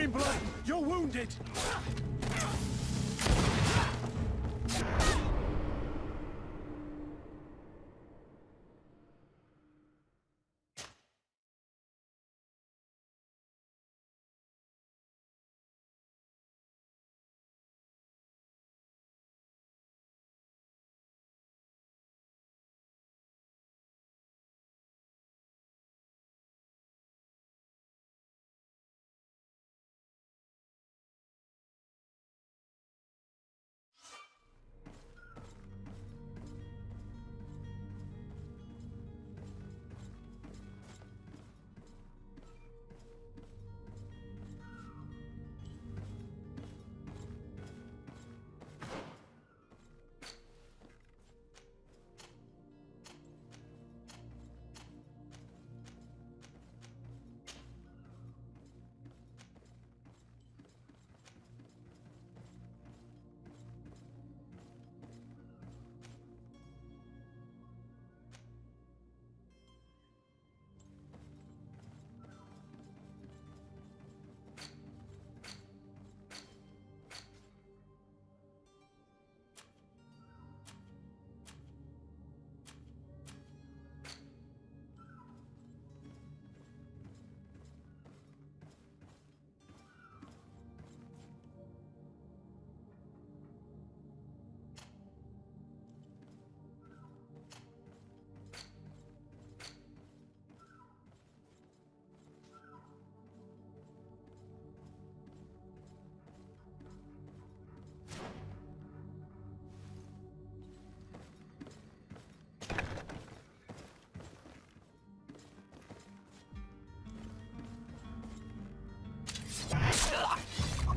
in blood! You're wounded!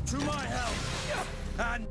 To my help! And...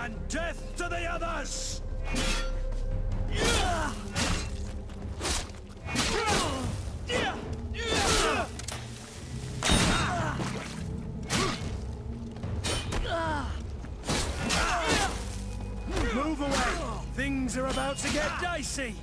and death to the others! Move away! Things are about to get dicey!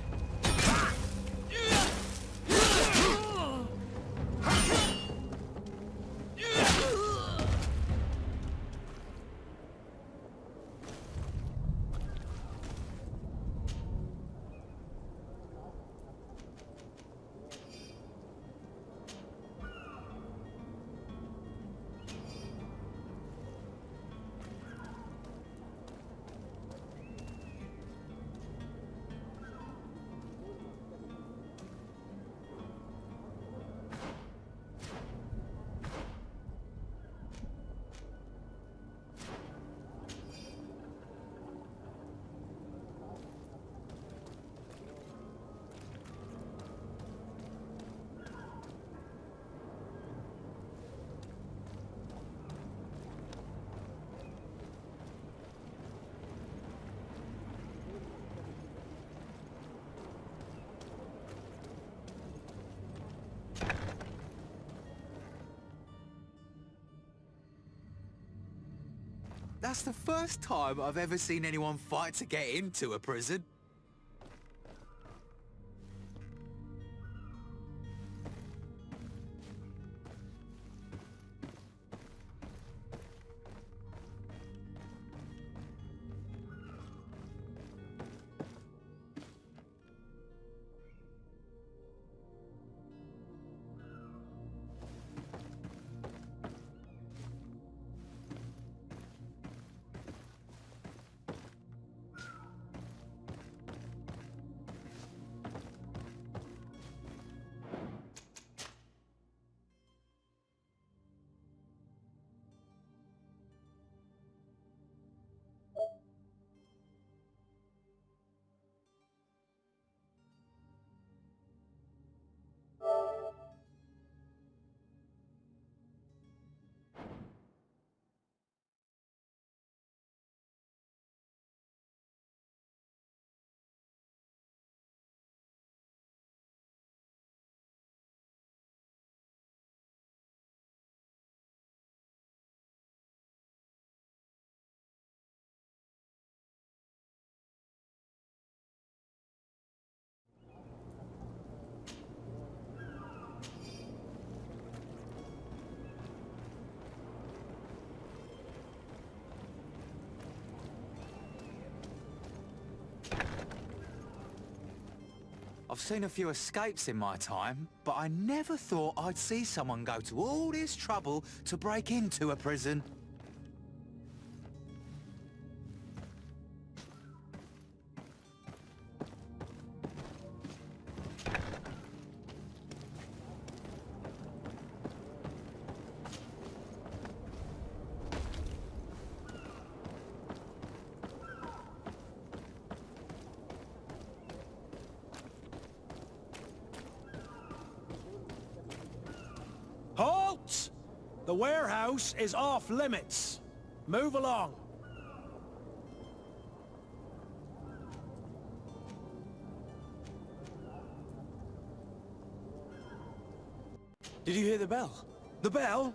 That's the first time I've ever seen anyone fight to get into a prison. I've seen a few escapes in my time, but I never thought I'd see someone go to all this trouble to break into a prison. Halt! The warehouse is off limits. Move along. Did you hear the bell? The bell?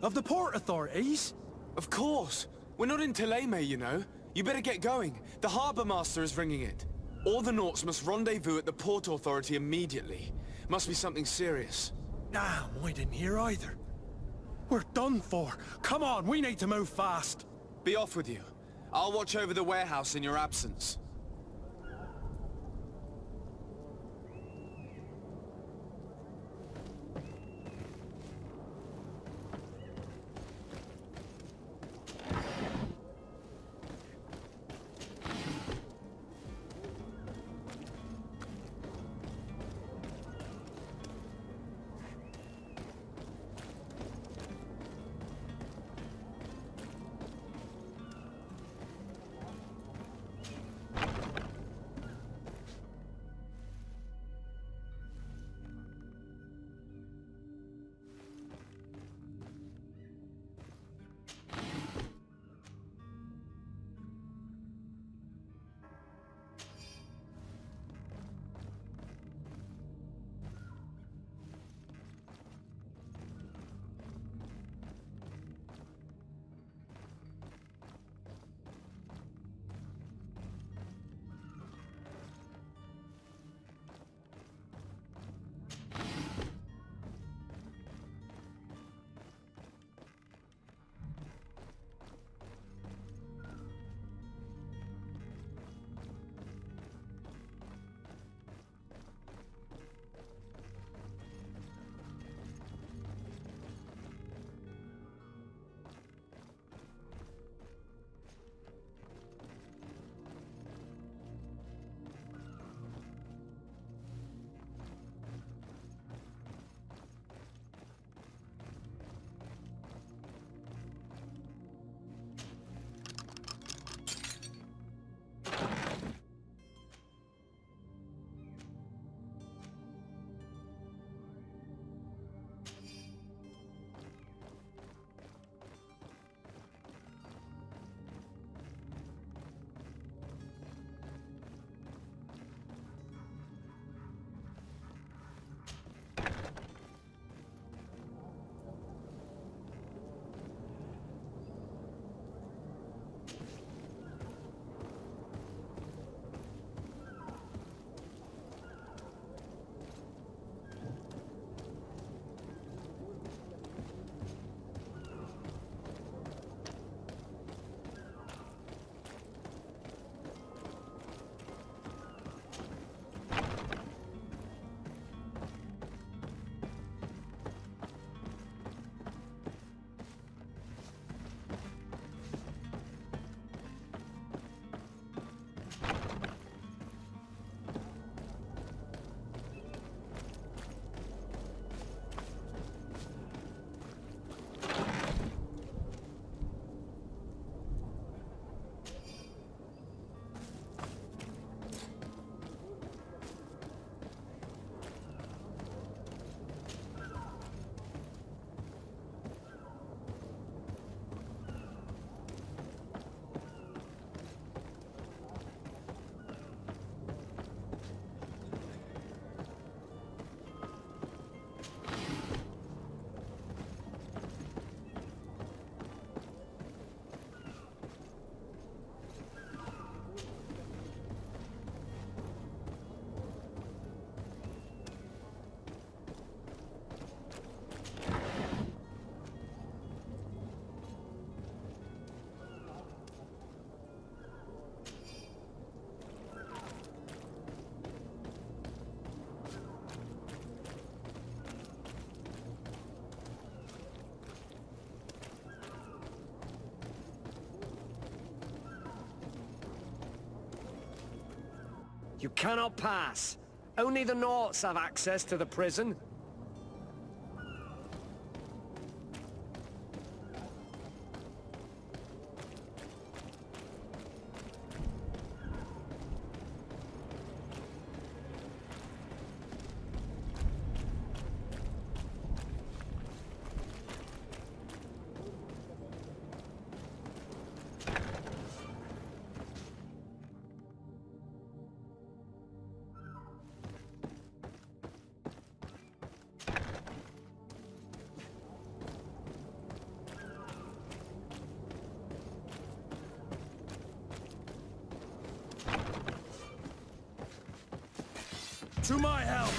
Of the port authorities? Of course. We're not in Teleme, you know. You better get going. The harbour master is ringing it. All the Nauts must rendezvous at the port authority immediately. Must be something serious. Nah, I didn't hear either. We're done for. Come on, we need to move fast. Be off with you. I'll watch over the warehouse in your absence. You cannot pass. Only the Nauts have access to the prison. To my help!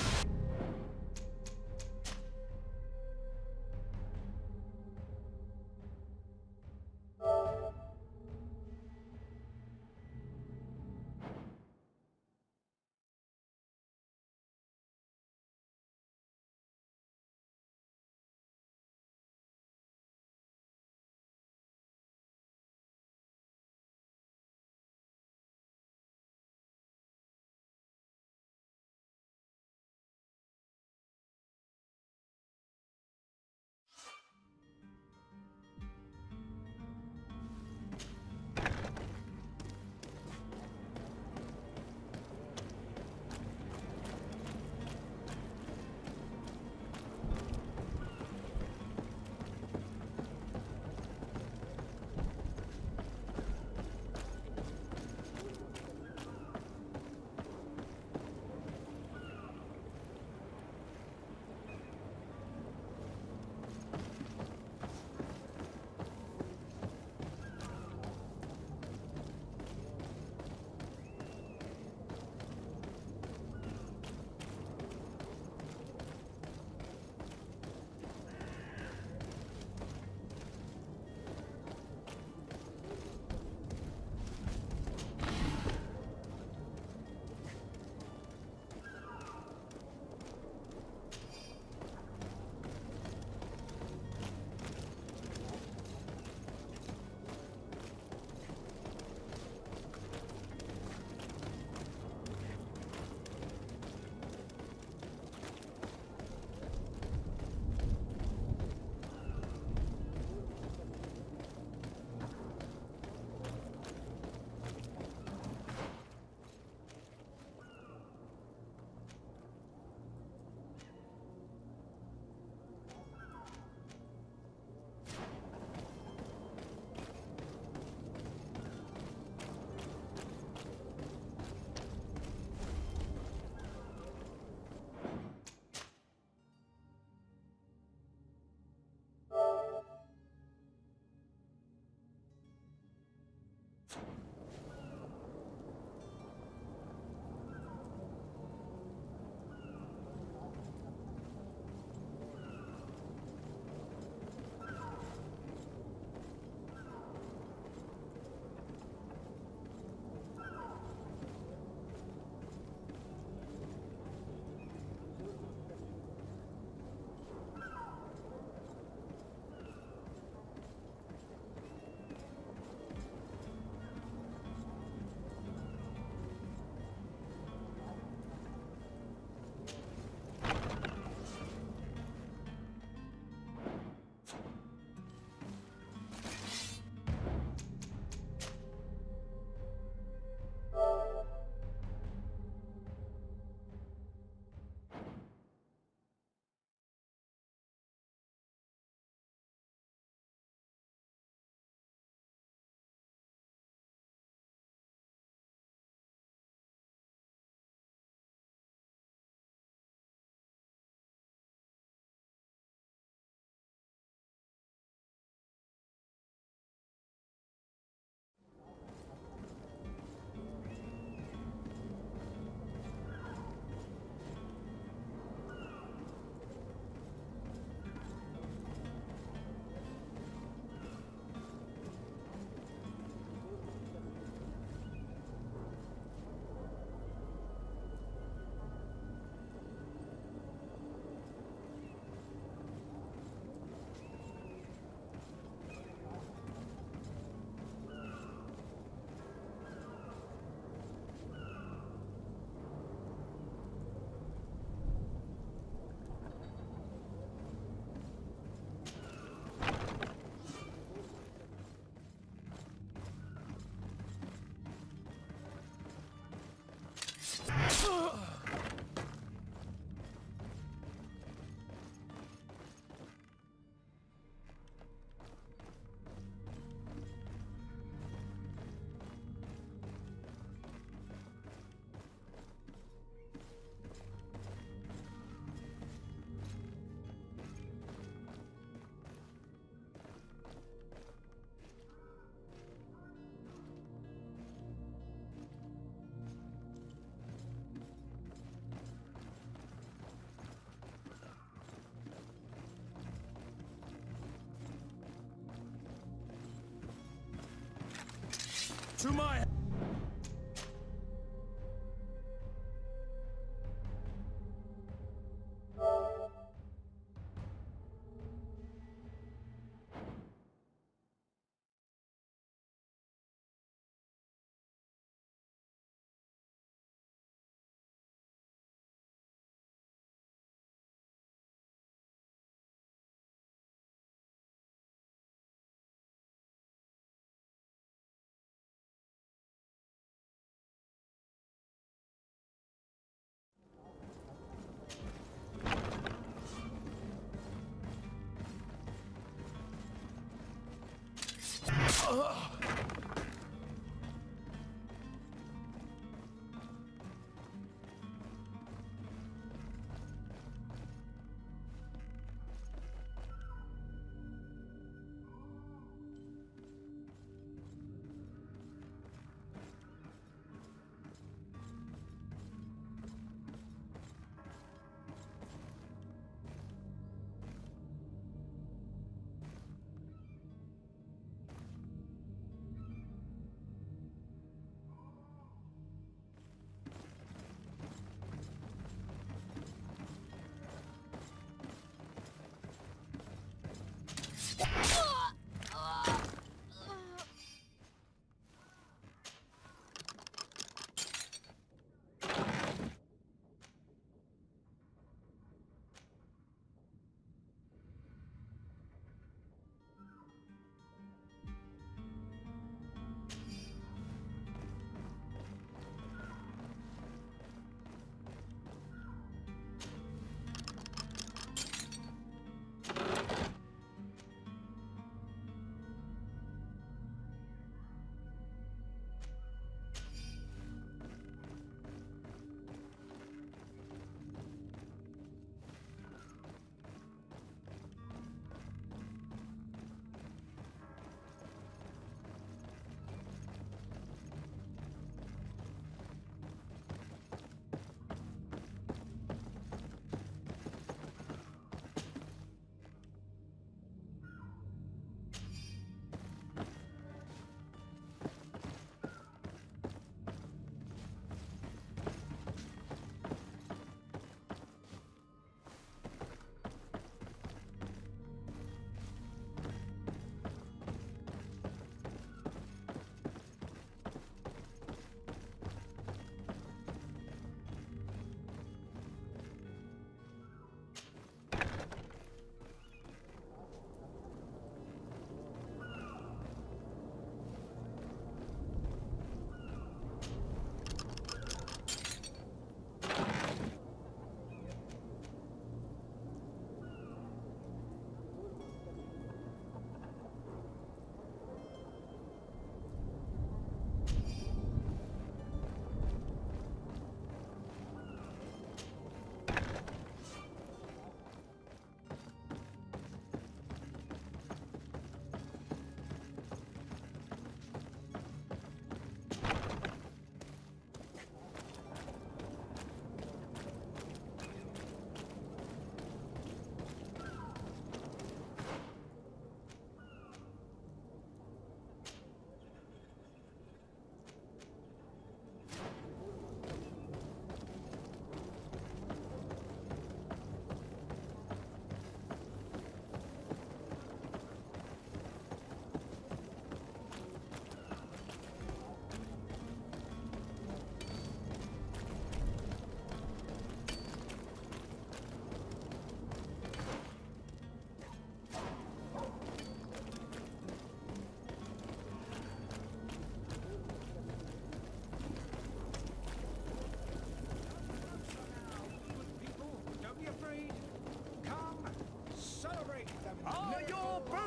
To my...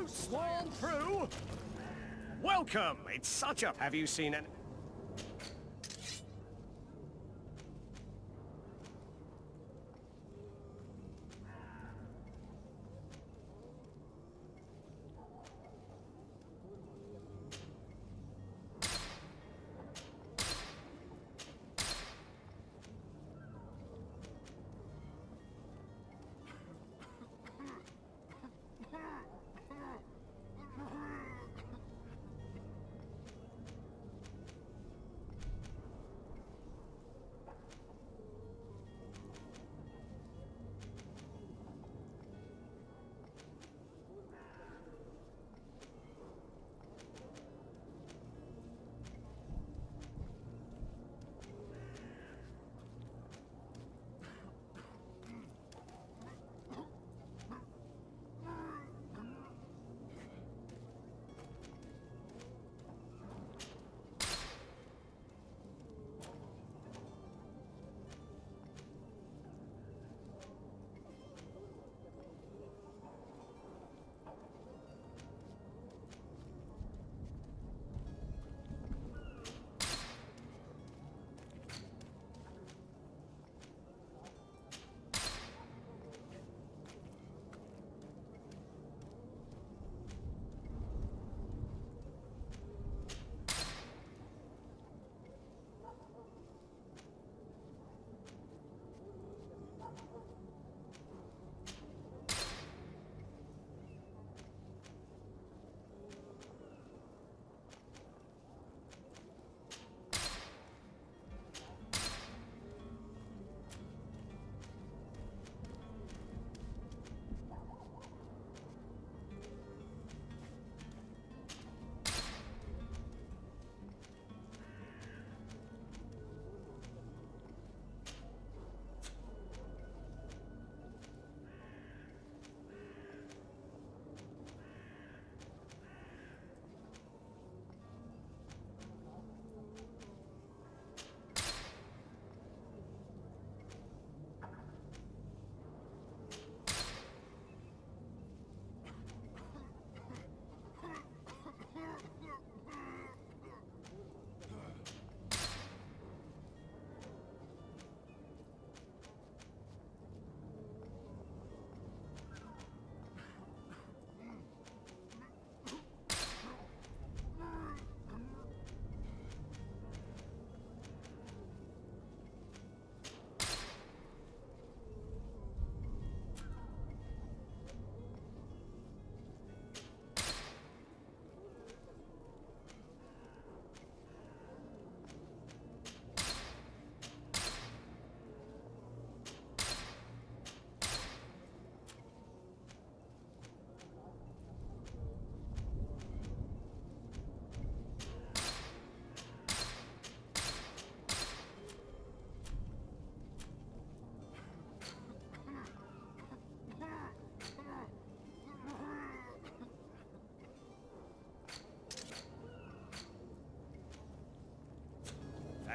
Swarm through? Welcome! It's such a... Have you seen an...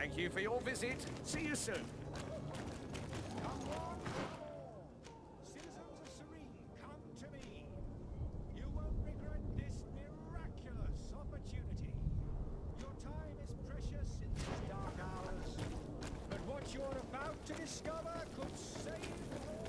Thank you for your visit. See you soon. Citizens of Sérène, come to me. You won't regret this miraculous opportunity. Your time is precious in these dark hours, but what you're about to discover could save all.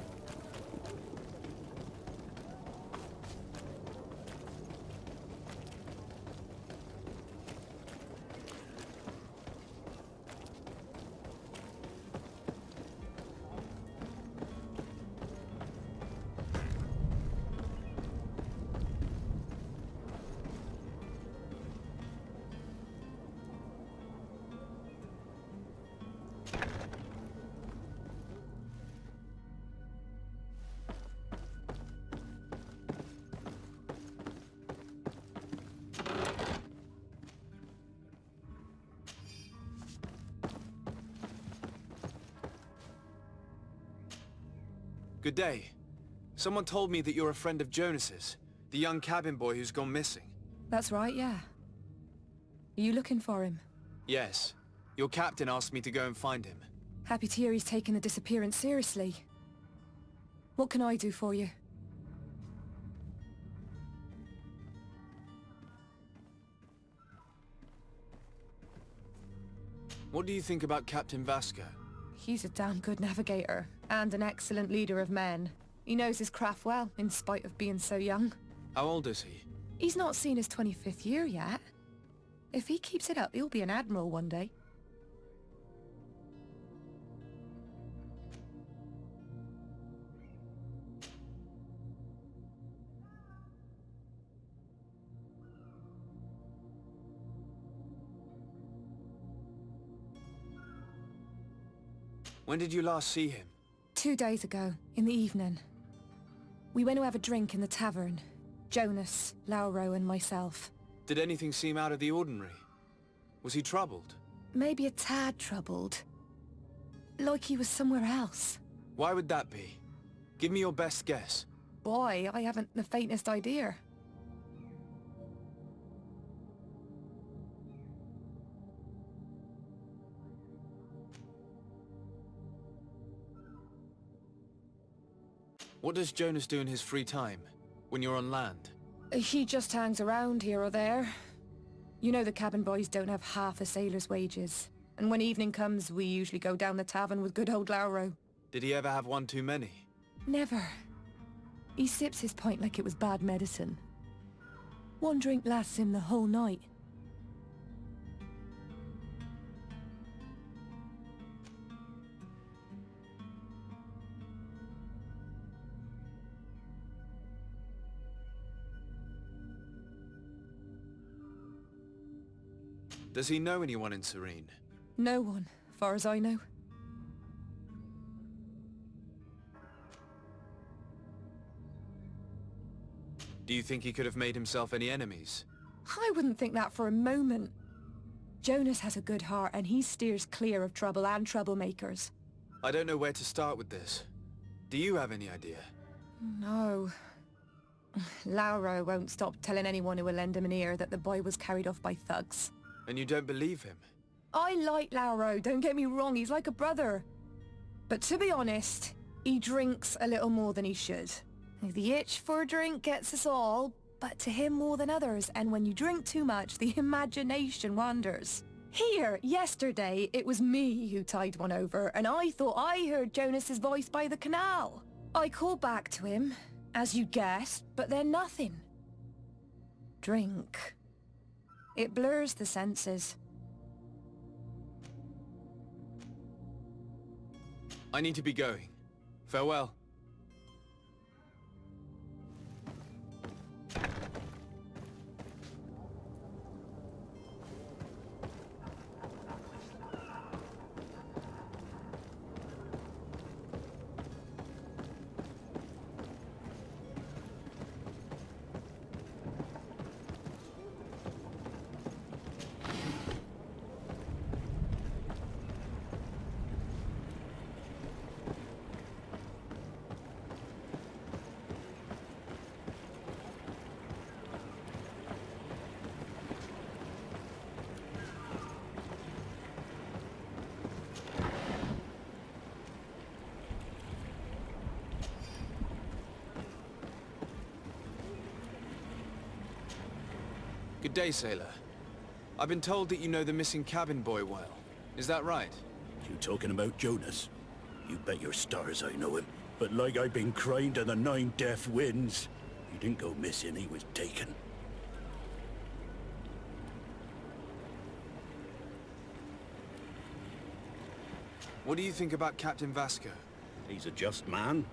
Good day. Someone told me that you're a friend of Jonas's, the young cabin boy who's gone missing. That's right, yeah. Are you looking for him? Yes. Your captain asked me to go and find him. Happy to hear he's taken the disappearance seriously. What can I do for you? What do you think about Captain Vasco? He's a damn good navigator, and an excellent leader of men. He knows his craft well, in spite of being so young. How old is he? He's not seen his 25th year yet. If he keeps it up, he'll be an admiral one day. When did you last see him? 2 days ago, in the evening. We went to have a drink in the tavern. Jonas, Lauro and myself. Did anything seem out of the ordinary? Was he troubled? Maybe a tad troubled. Like he was somewhere else. Why would that be? Give me your best guess. Boy, I haven't the faintest idea. What does Jonas do in his free time, when you're on land? He just hangs around here or there. You know the cabin boys don't have half a sailor's wages. And when evening comes, we usually go down the tavern with good old Lauro. Did he ever have one too many? Never. He sips his pint like it was bad medicine. One drink lasts him the whole night. Does he know anyone in Sérène? No one, far as I know. Do you think he could have made himself any enemies? I wouldn't think that for a moment. Jonas has a good heart and he steers clear of trouble and troublemakers. I don't know where to start with this. Do you have any idea? No. Lauro won't stop telling anyone who will lend him an ear that the boy was carried off by thugs. And you don't believe him? I like Lauro, don't get me wrong, he's like a brother. But to be honest, he drinks a little more than he should. The itch for a drink gets us all, but to him more than others, and when you drink too much, the imagination wanders. Here, yesterday, it was me who tied one over, and I thought I heard Jonas's voice by the canal. I called back to him, as you guessed, but then nothing. Drink. It blurs the senses. I need to be going. Farewell. Good day, sailor. I've been told that you know the missing cabin boy well. Is that right? You talking about Jonas? You bet your stars I know him. But like I've been crying to the 9 deaf winds, he didn't go missing, he was taken. What do you think about Captain Vasco? He's a just man,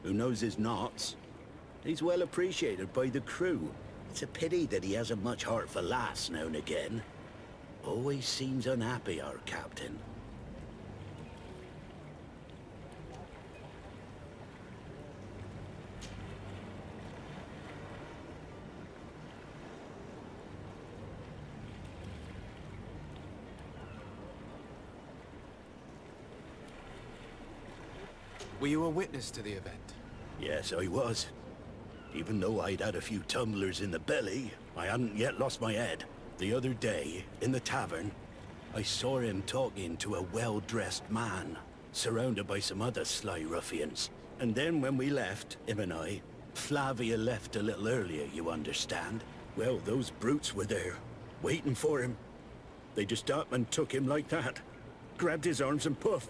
who knows his knots. He's well appreciated by the crew. It's a pity that he hasn't much heart for laughs now and again. Always seems unhappy, our captain. Were you a witness to the event? Yes, I was. Even though I'd had a few tumblers in the belly, I hadn't yet lost my head. The other day, in the tavern, I saw him talking to a well-dressed man, surrounded by some other sly ruffians. And then when we left, him and I, Flavia left a little earlier, you understand. Well, those brutes were there, waiting for him. They just up and took him like that. Grabbed his arms and poof,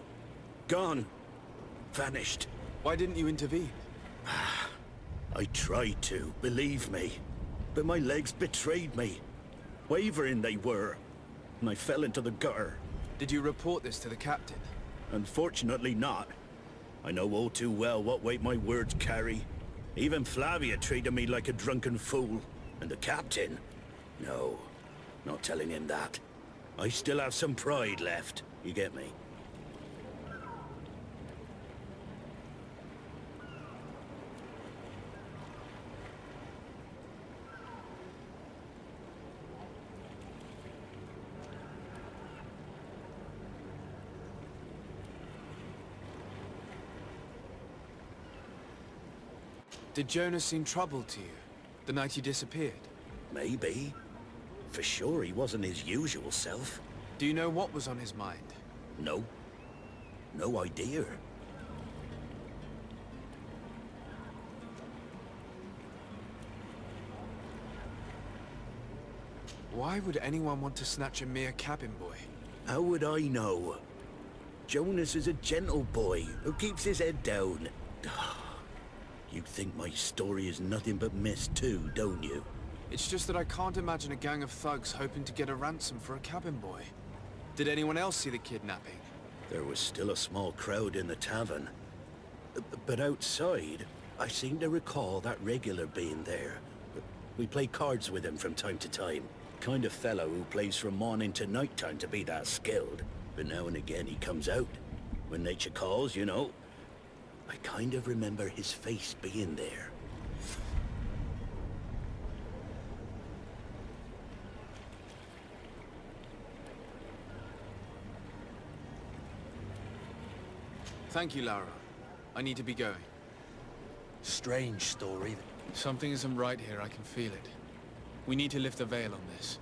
gone. Vanished. Why didn't you intervene? I tried to, believe me. But my legs betrayed me. Wavering they were. And I fell into the gutter. Did you report this to the captain? Unfortunately not. I know all too well what weight my words carry. Even Flavia treated me like a drunken fool. And the captain? No, not telling him that. I still have some pride left. You get me? Did Jonas seem troubled to you, the night he disappeared? Maybe. For sure he wasn't his usual self. Do you know what was on his mind? No. No idea. Why would anyone want to snatch a mere cabin boy? How would I know? Jonas is a gentle boy who keeps his head down. You think my story is nothing but mist too, don't you? It's just that I can't imagine a gang of thugs hoping to get a ransom for a cabin boy. Did anyone else see the kidnapping? There was still a small crowd in the tavern. But outside, I seem to recall that regular being there. We play cards with him from time to time. Kind of fellow who plays from morning to night time to be that skilled. But now and again he comes out. When nature calls, you know. I kind of remember his face being there. Thank you, Lara. I need to be going. Strange story. Something isn't right here, I can feel it. We need to lift the veil on this.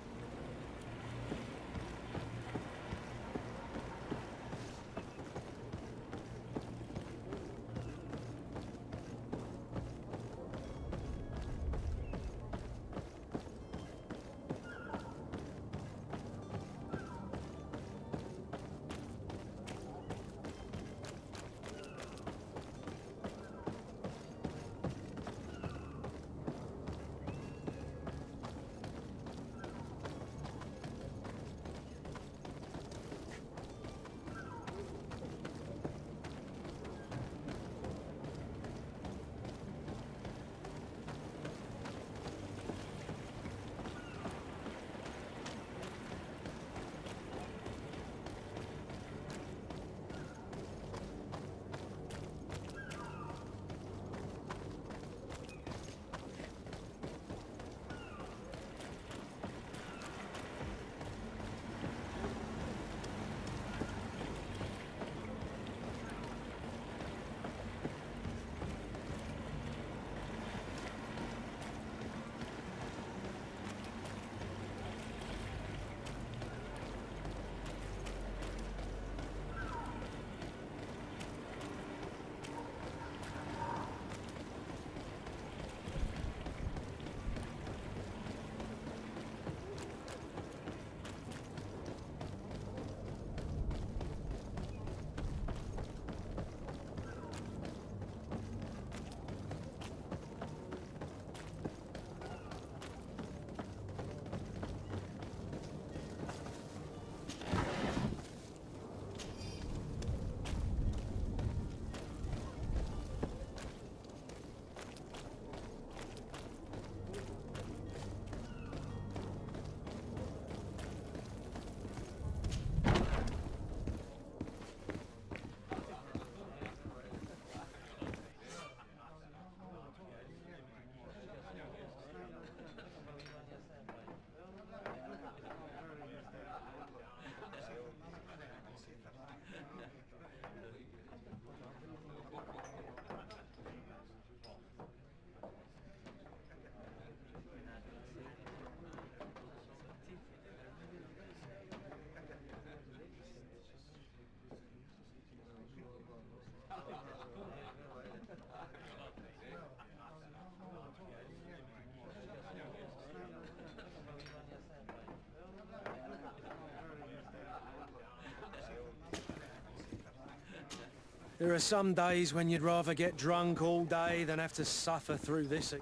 There are some days when you'd rather get drunk all day than have to suffer through this.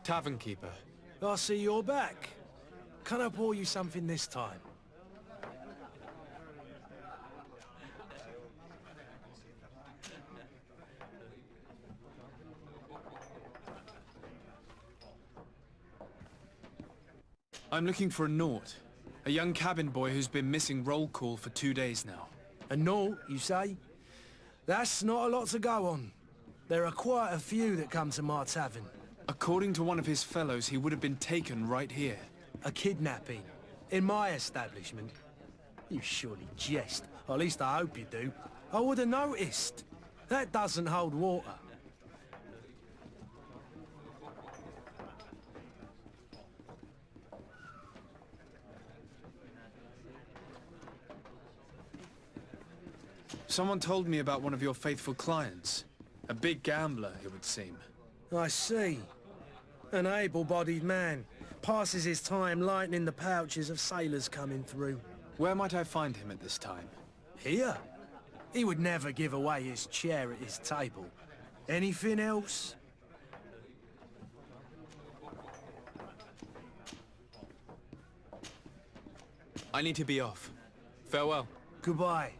Tavern keeper. I see you're back. Can I pour you something this time? I'm looking for a Naut. A young cabin boy who's been missing roll call for 2 days now. A Naut, you say? That's not a lot to go on. There are quite a few that come to my tavern. According to one of his fellows, he would have been taken right here. A kidnapping? In my establishment? You surely jest. Or at least I hope you do. I would have noticed. That doesn't hold water. Someone told me about one of your faithful clients. A big gambler, it would seem. I see. An able-bodied man. Passes his time lightening the pouches of sailors coming through. Where might I find him at this time? Here? He would never give away his chair at his table. Anything else? I need to be off. Farewell. Goodbye.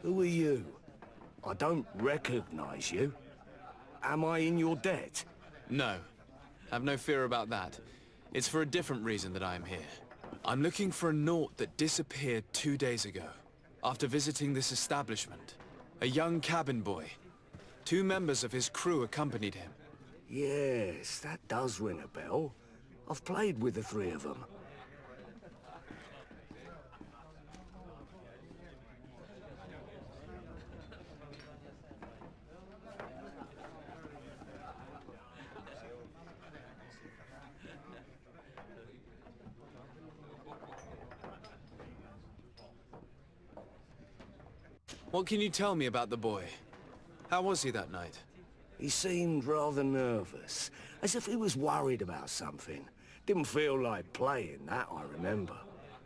Who are you? I don't recognize you. Am I in your debt? No. Have no fear about that. It's for a different reason that I am here. I'm looking for a Naut that disappeared 2 days ago, after visiting this establishment. A young cabin boy. 2 members of his crew accompanied him. Yes, that does ring a bell. I've played with the 3 of them. What can you tell me about the boy? How was he that night? He seemed rather nervous, as if he was worried about something. Didn't feel like playing, that I remember.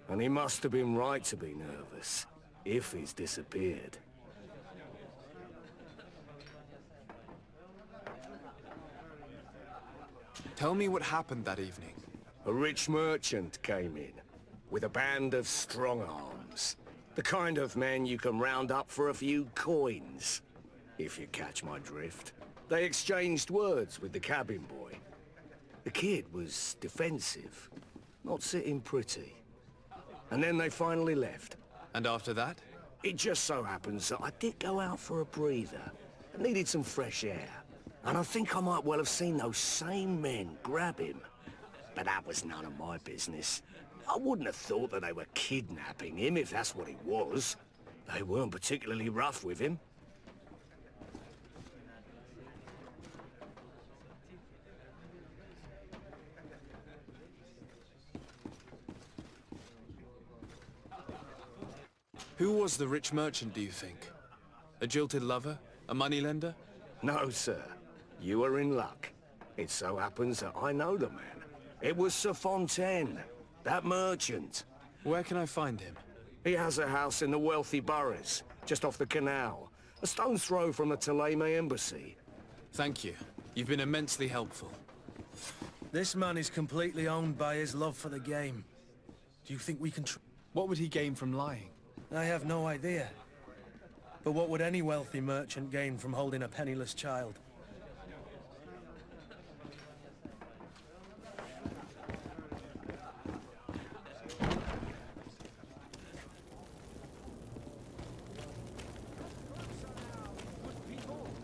And he must have been right to be nervous, if he's disappeared. Tell me what happened that evening. A rich merchant came in, with a band of strong arms. The kind of men you can round up for a few coins, if you catch my drift. They exchanged words with the cabin boy. The kid was defensive, not sitting pretty. And then they finally left. And after that? It just so happens that I did go out for a breather. I needed some fresh air. And I think I might well have seen those same men grab him. But that was none of my business. I wouldn't have thought that they were kidnapping him, if that's what it was. They weren't particularly rough with him. Who was the rich merchant, do you think? A jilted lover? A moneylender? No, sir. You are in luck. It so happens that I know the man. It was Sir Fontaine, that merchant. Where can I find him? He has a house in the wealthy boroughs, just off the canal. A stone's throw from the Thélème embassy. Thank you. You've been immensely helpful. This man is completely owned by his love for the game. Do you think we can What would he gain from lying? I have no idea. But what would any wealthy merchant gain from holding a penniless child?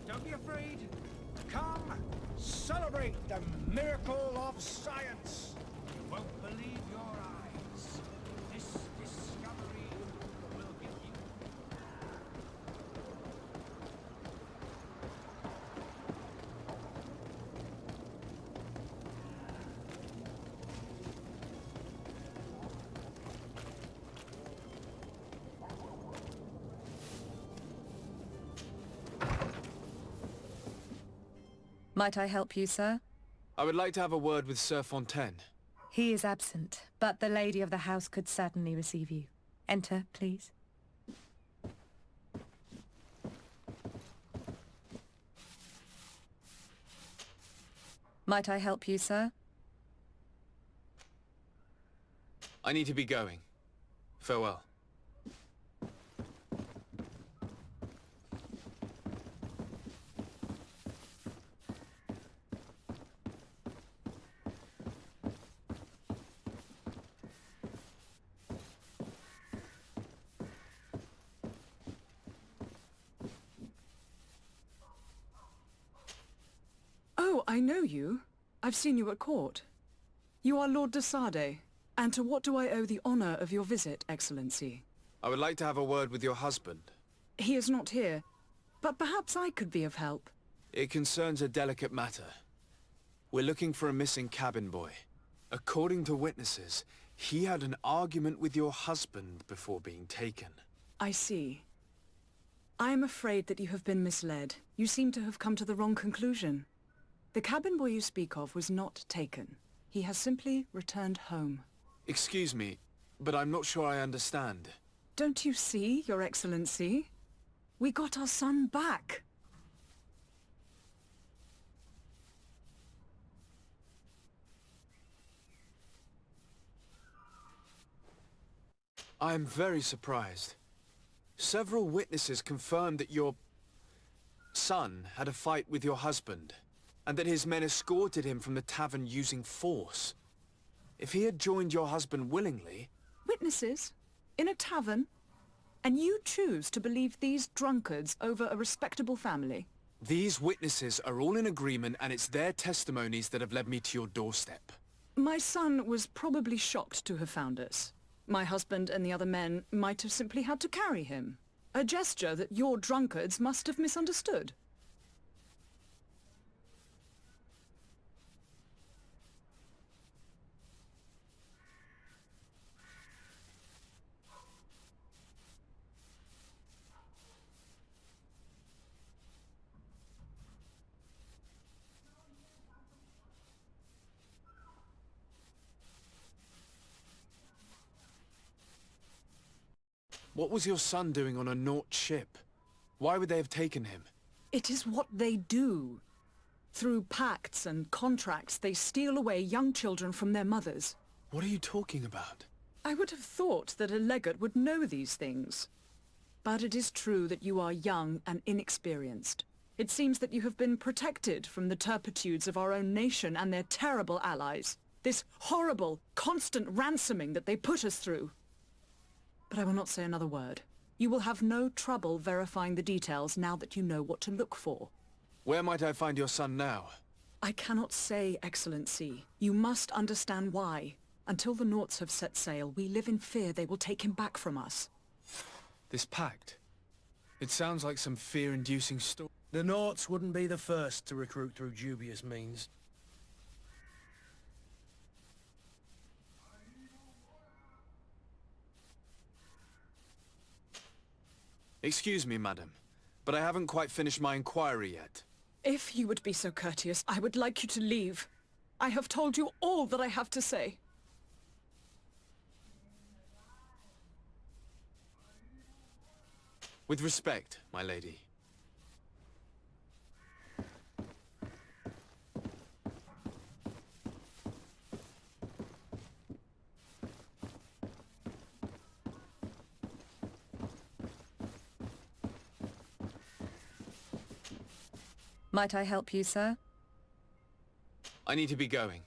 Don't be afraid. Come, celebrate the miracle of science. You won't believe your eyes. This discovery will give you... Might I help you, sir? I would like to have a word with Sir Fontaine. He is absent, but the lady of the house could certainly receive you. Enter, please. Might I help you, sir? I need to be going. Farewell. Oh, I know you. I've seen you at court. You are Lord de Sade. And to what do I owe the honor of your visit, Excellency? I would like to have a word with your husband. He is not here, but perhaps I could be of help. It concerns a delicate matter. We're looking for a missing cabin boy. According to witnesses, he had an argument with your husband before being taken. I see. I am afraid that you have been misled. You seem to have come to the wrong conclusion. The cabin boy you speak of was not taken. He has simply returned home. Excuse me, but I'm not sure I understand. Don't you see, Your Excellency? We got our son back. I am very surprised. Several witnesses confirmed that your son had a fight with your husband, and that his men escorted him from the tavern using force. If he had joined your husband willingly... Witnesses? In a tavern? And you choose to believe these drunkards over a respectable family? These witnesses are all in agreement, and it's their testimonies that have led me to your doorstep. My son was probably shocked to have found us. My husband and the other men might have simply had to carry him. A gesture that your drunkards must have misunderstood. What was your son doing on a Naut ship? Why would they have taken him? It is what they do. Through pacts and contracts, they steal away young children from their mothers. What are you talking about? I would have thought that a legate would know these things. But it is true that you are young and inexperienced. It seems that you have been protected from the turpitudes of our own nation and their terrible allies. This horrible, constant ransoming that they put us through. But I will not say another word. You will have no trouble verifying the details now that you know what to look for. Where might I find your son now? I cannot say, Excellency. You must understand why. Until the Nauts have set sail, we live in fear they will take him back from us. This pact? It sounds like some fear-inducing story. The Nauts wouldn't be the first to recruit through dubious means. Excuse me, madam, but I haven't quite finished my inquiry yet. If you would be so courteous, I would like you to leave. I have told you all that I have to say. With respect, my lady. Might I help you, sir? I need to be going.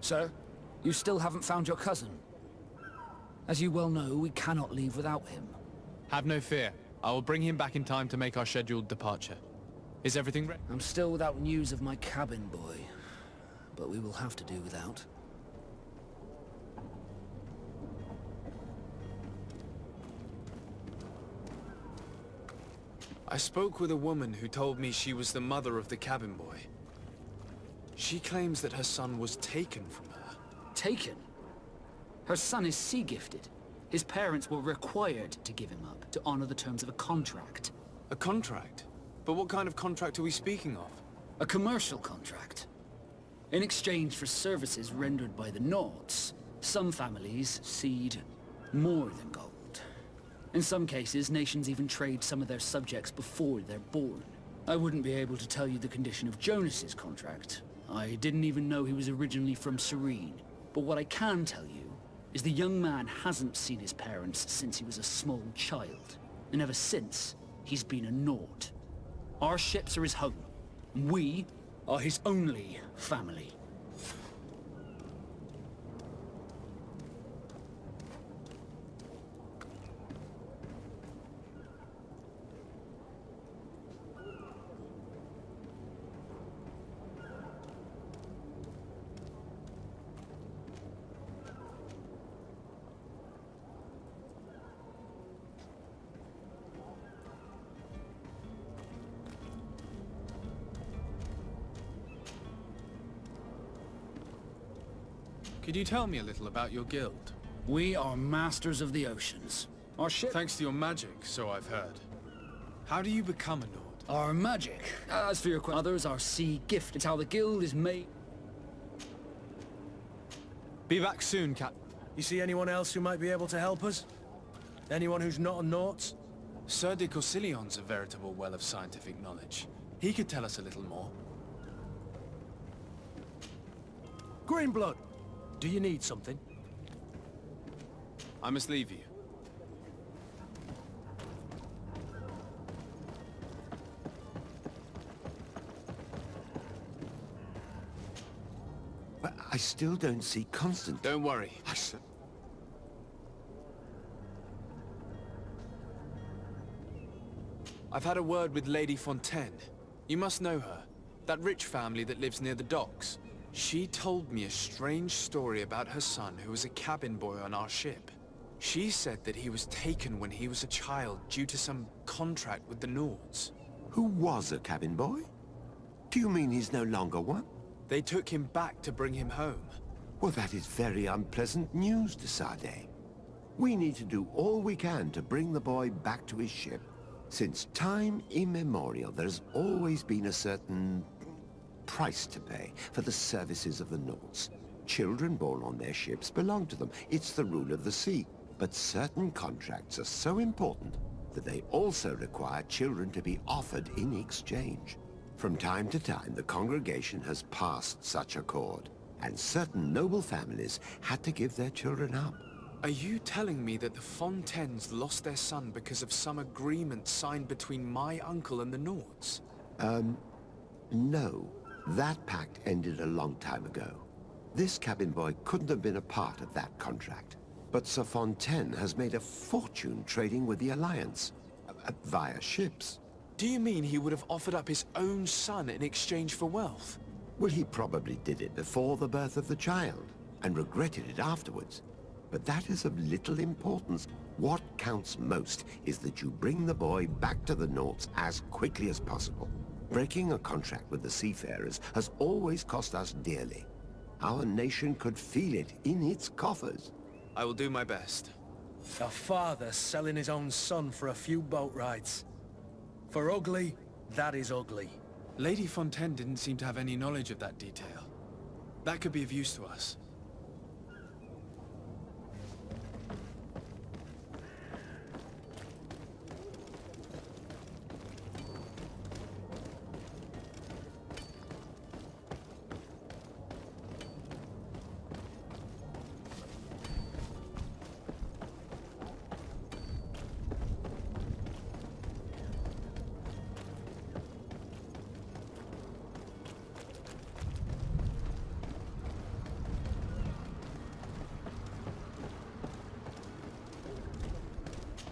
Sir, you still haven't found your cousin. As you well know, we cannot leave without him. Have no fear. I will bring him back in time to make our scheduled departure. Is everything ready? I'm still without news of my cabin boy, but we will have to do without. I spoke with a woman who told me she was the mother of the cabin boy. She claims that her son was taken from her. Taken? Her son is sea-gifted. His parents were required to give him up to honor the terms of a contract. A contract? But what kind of contract are we speaking of? A commercial contract. In exchange for services rendered by the Nauts, some families cede more than gold. In some cases, nations even trade some of their subjects before they're born. I wouldn't be able to tell you the condition of Jonas's contract. I didn't even know he was originally from Sérène. But what I can tell you is the young man hasn't seen his parents since he was a small child. And ever since, he's been a Naut. Our ships are his home. We are his only family. Could you tell me a little about your guild? We are masters of the oceans. Our ship... Thanks to your magic, so I've heard. How do you become a Naut? Our magic. As for your question, others are sea gift. It's how the guild is made. Be back soon, Cap. You see anyone else who might be able to help us? Anyone who's not a Naut? Sir de Corsillion's a veritable well of scientific knowledge. He could tell us a little more. Greenblood, do you need something? I must leave you. But I still don't see Constantin. Don't worry. I've had a word with Lady Fontaine. You must know her. That rich family that lives near the docks. She told me a strange story about her son who was a cabin boy on our ship. She said that he was taken when he was a child due to some contract with the Nauts. Who was a cabin boy? Do you mean he's no longer one? They took him back to bring him home. Well, that is very unpleasant news, de Sade. We need to do all we can to bring the boy back to his ship. Since time immemorial, there's always been a certain price to pay for the services of the Nauts. Children born on their ships belong to them. It's the rule of the sea. But certain contracts are so important that they also require children to be offered in exchange. From time to time, the congregation has passed such accord, and certain noble families had to give their children up. Are you telling me that the Fontaines lost their son because of some agreement signed between my uncle and the Nauts? No. That pact ended a long time ago. This cabin boy couldn't have been a part of that contract. But Sir Fontaine has made a fortune trading with the Alliance, via ships. Do you mean he would have offered up his own son in exchange for wealth? Well, he probably did it before the birth of the child, and regretted it afterwards. But that is of little importance. What counts most is that you bring the boy back to the Nauts as quickly as possible. Breaking a contract with the seafarers has always cost us dearly. Our nation could feel it in its coffers. I will do my best. A father selling his own son for a few boat rides. For ugly, that is ugly. Lady Fontaine didn't seem to have any knowledge of that detail. That could be of use to us.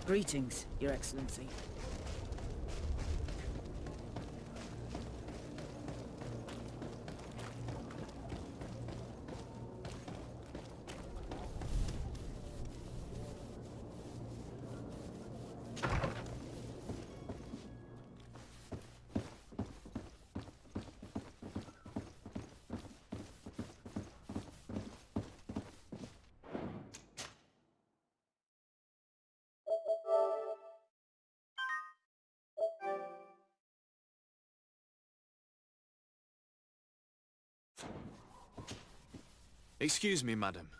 Greetings, Your Excellency. Excuse me, madam,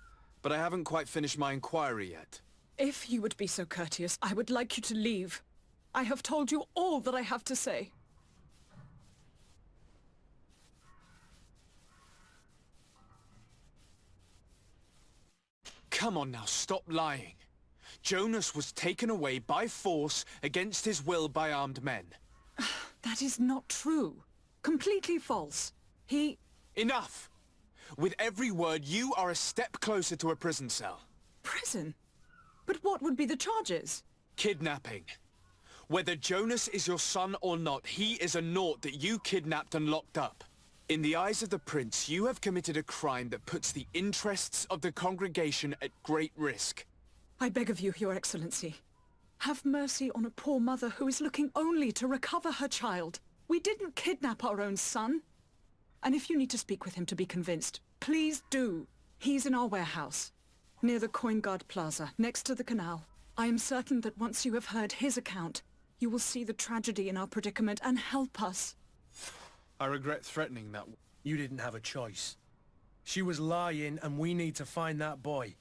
but I haven't quite finished my inquiry yet. If you would be so courteous, I would like you to leave. I have told you all that I have to say. Come on now, stop lying. Jonas was taken away by force against his will by armed men. That is not true. Completely false. He... Enough! With every word, you are a step closer to a prison cell. Prison? But what would be the charges? Kidnapping. Whether Jonas is your son or not, he is a naught that you kidnapped and locked up. In the eyes of the prince, you have committed a crime that puts the interests of the congregation at great risk. I beg of you, Your Excellency. Have mercy on a poor mother who is looking only to recover her child. We didn't kidnap our own son. And if you need to speak with him to be convinced, please do. He's in our warehouse, near the Coin Guard Plaza, next to the canal. I am certain that once you have heard his account, you will see the tragedy in our predicament and help us. I regret threatening that. You didn't have a choice. She was lying, and we need to find that boy.